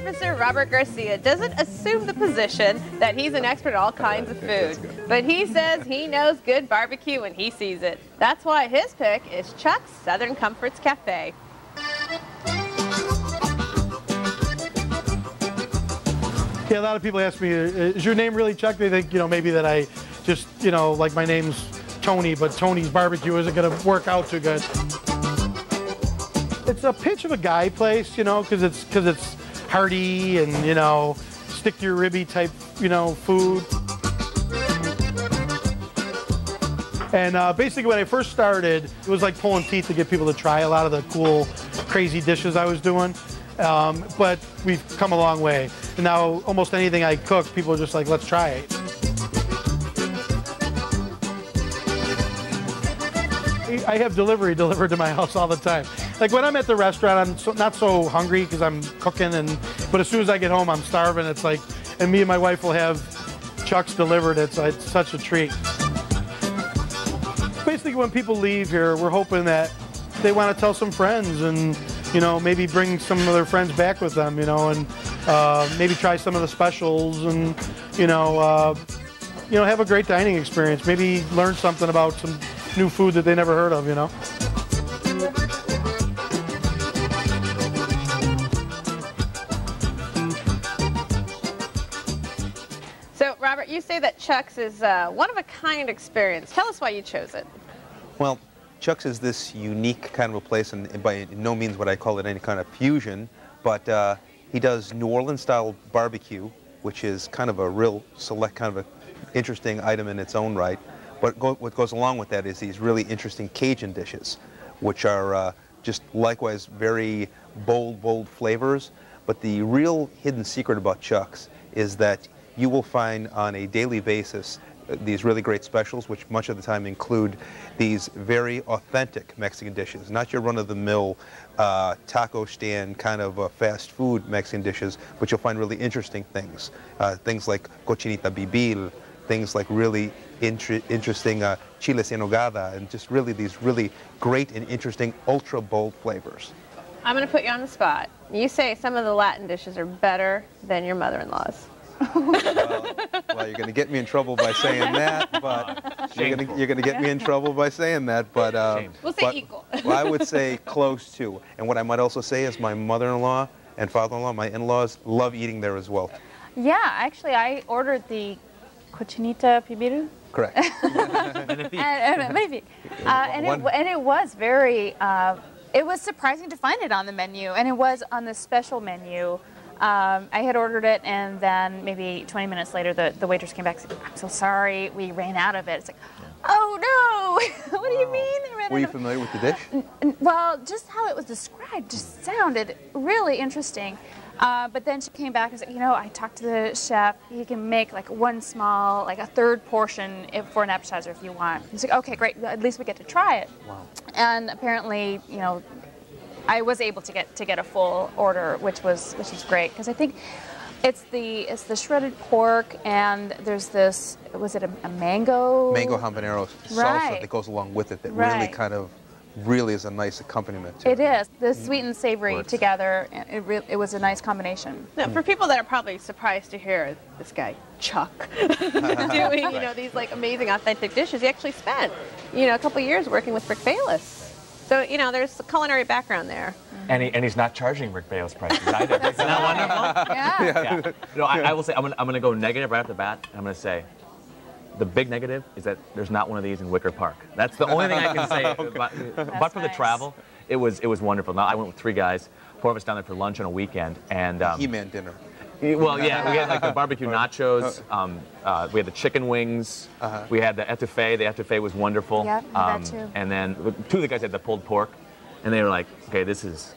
Officer Robert Garcia doesn't assume the position that he's an expert at all kinds of food, but he says he knows good barbecue when he sees it. That's why his pick is Chuck's Southern Comforts Cafe. Yeah, a lot of people ask me, is your name really Chuck? They think, maybe that I just, like my name's Tony, but Tony's barbecue isn't going to work out too good. It's a pitch of a guy place, because it's hearty and, stick to your ribby type, food. And basically when I first started, it was like pulling teeth to get people to try a lot of the cool, crazy dishes I was doing. But we've come a long way. And now almost anything I cook, people are just like, let's try it. I have delivery delivered to my house all the time. Like when I'm at the restaurant, I'm not so hungry because I'm cooking, but as soon as I get home, I'm starving. It's like, and me and my wife will have Chuck's delivered. It's such a treat. Basically, when people leave here, we're hoping that they want to tell some friends and, maybe bring some of their friends back with them, and maybe try some of the specials and, have a great dining experience. Maybe learn something about some new food that they never heard of, So, Robert, you say that Chuck's is one-of-a-kind experience. Tell us why you chose it. Well, Chuck's is this unique kind of a place, and by no means would I call it any kind of fusion, but he does New Orleans-style barbecue, which is kind of a real select kind of a interesting item in its own right. But what goes along with that is these really interesting Cajun dishes, which are just likewise very bold flavors. But the real hidden secret about Chuck's is that you will find on a daily basis these really great specials, which much of the time include these very authentic Mexican dishes, not your run-of-the-mill taco stand kind of fast food Mexican dishes, but you'll find really interesting things. Things like cochinita pibil, things like really interesting chiles en nogada, and just really these really great and interesting ultra bold flavors. I'm going to put you on the spot. You say some of the Latin dishes are better than your mother-in-law's. Well, you're going to get me in trouble by saying that, but you're going to get me in trouble by saying that, but we'll say equal. Well, I would say close to. And what I might also say is my mother-in-law and father-in-law, my in-laws, love eating there as well. Yeah, actually, I ordered the cochinita pibil. Correct. And it was very. It was surprising to find it on the menu, and it was on the special menu. I had ordered it, and then maybe 20 minutes later, the waitress came back and said, "I'm so sorry, we ran out of it." It's like, oh no! What do you mean? Were you familiar with the dish? Well, just how it was described just sounded really interesting. But then she came back and said, I talked to the chef. He can make like one small, like a third portion for an appetizer if you want. He's like, okay, great. At least we get to try it. Wow. And apparently, I was able to get a full order, which was great, because I think it's the shredded pork, and there's this, was it a mango habanero salsa that goes along with it that really kind of is a nice accompaniment to it. It is. The sweet and savory together, it was a nice combination. Now, for people that are probably surprised to hear this guy, Chuck, doing, these like amazing authentic dishes, he actually spent, a couple years working with Rick Bayless. So, there's a culinary background there. And he's not charging Rick Bayless prices either. Isn't that wonderful? Yeah. I will say, I'm going to go negative right off the bat. I'm going to say, the big negative is that there's not one of these in Wicker Park. That's the only thing I can say. But for the travel, it was wonderful. Now, I went with 3 guys, 4 of us down there for lunch on a weekend. And He-Man dinner. Well, yeah, we had like the barbecue nachos, we had the chicken wings, we had the etouffee. The etouffee was wonderful. Yep, that too. And then 2 of the guys had the pulled pork, and they were like, okay, this is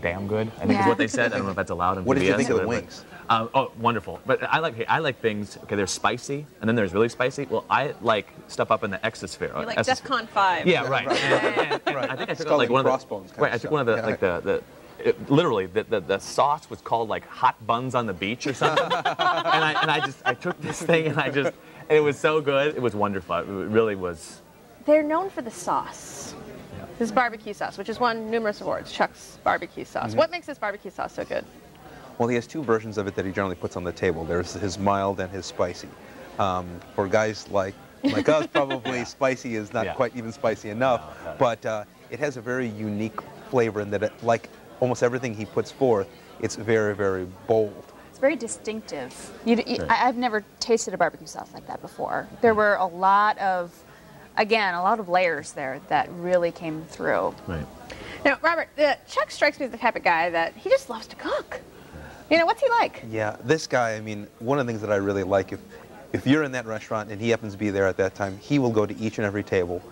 damn good, I think is what they said. I don't know if that's allowed in PBS. What did you think of the wings? Oh, wonderful. But I like things, okay, they're spicy, and then there's really spicy. Well, I like stuff up in the exosphere. You like DEFCON 5. Yeah, right. And I think I took like one of the, I took one of the, like literally, the sauce was called like hot buns on the beach or something. and I took this thing and it was so good. It was wonderful. It really was. They're known for the sauce. Yeah. This barbecue sauce, which has won numerous awards, Chuck's barbecue sauce. What makes this barbecue sauce so good? Well, he has two versions of it that he generally puts on the table. There's his mild and his spicy. For guys like us, probably spicy is not quite even spicy enough, but it has a very unique flavor in that, like almost everything he puts forth, it's very, very bold. It's very distinctive. I've never tasted a barbecue sauce like that before. There were a lot of layers there that really came through. Right. Now, Robert, Chuck strikes me as the type of guy that he just loves to cook. You know, what's he like? Yeah, this guy, I mean, one of the things that I really like, if you're in that restaurant and he happens to be there at that time, he will go to each and every table,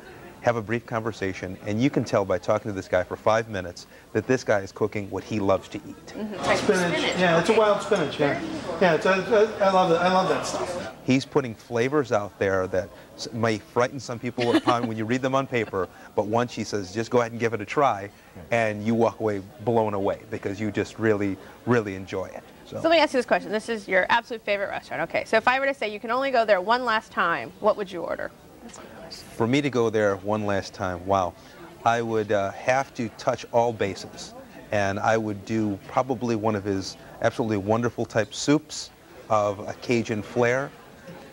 have a brief conversation, and you can tell by talking to this guy for 5 minutes that this guy is cooking what he loves to eat. Spinach. Yeah, it's a wild spinach. Yeah, I love it. I love that stuff. He's putting flavors out there that may frighten some people upon when you read them on paper, but once he says, just go ahead and give it a try, and you walk away blown away because you just really, really enjoy it. So let me ask you this question. This is your absolute favorite restaurant. Okay, so if I were to say you can only go there one last time, what would you order? For me to go there one last time, wow, I would have to touch all bases. And I would do probably one of his absolutely wonderful type soups of a Cajun flair.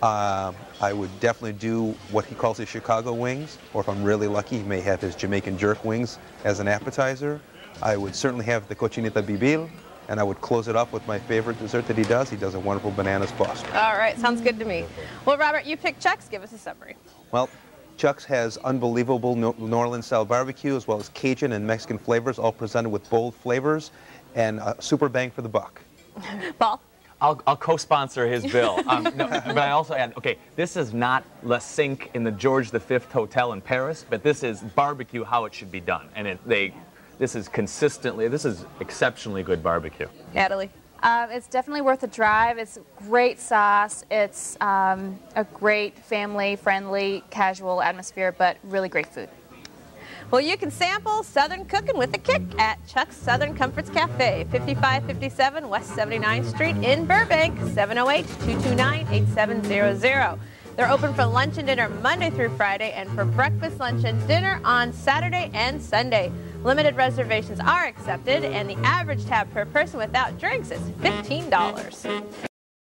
I would definitely do what he calls his Chicago wings, or if I'm really lucky, he may have his Jamaican jerk wings as an appetizer. I would certainly have the cochinita pibil, and I would close it up with my favorite dessert that he does. He does a wonderful bananas foster. All right, sounds good to me. Well, Robert, you picked Chuck's. Give us a summary. Well, Chuck's has unbelievable New Orleans-style barbecue, as well as Cajun and Mexican flavors, all presented with bold flavors, and a super bang for the buck. Paul? I'll co-sponsor his bill. No, but I also add, okay, this is not Le Cinq in the George V Hotel in Paris, but this is barbecue how it should be done. And this is exceptionally good barbecue. Natalie? It's definitely worth a drive. It's great sauce. It's a great family-friendly, casual atmosphere, but really great food. Well, you can sample Southern cooking with a kick at Chuck's Southern Comforts Cafe, 5557 West 79th Street in Burbank, 708-229-8700. They're open for lunch and dinner Monday through Friday and for breakfast, lunch, and dinner on Saturday and Sunday. Limited reservations are accepted, and the average tab per person without drinks is $15.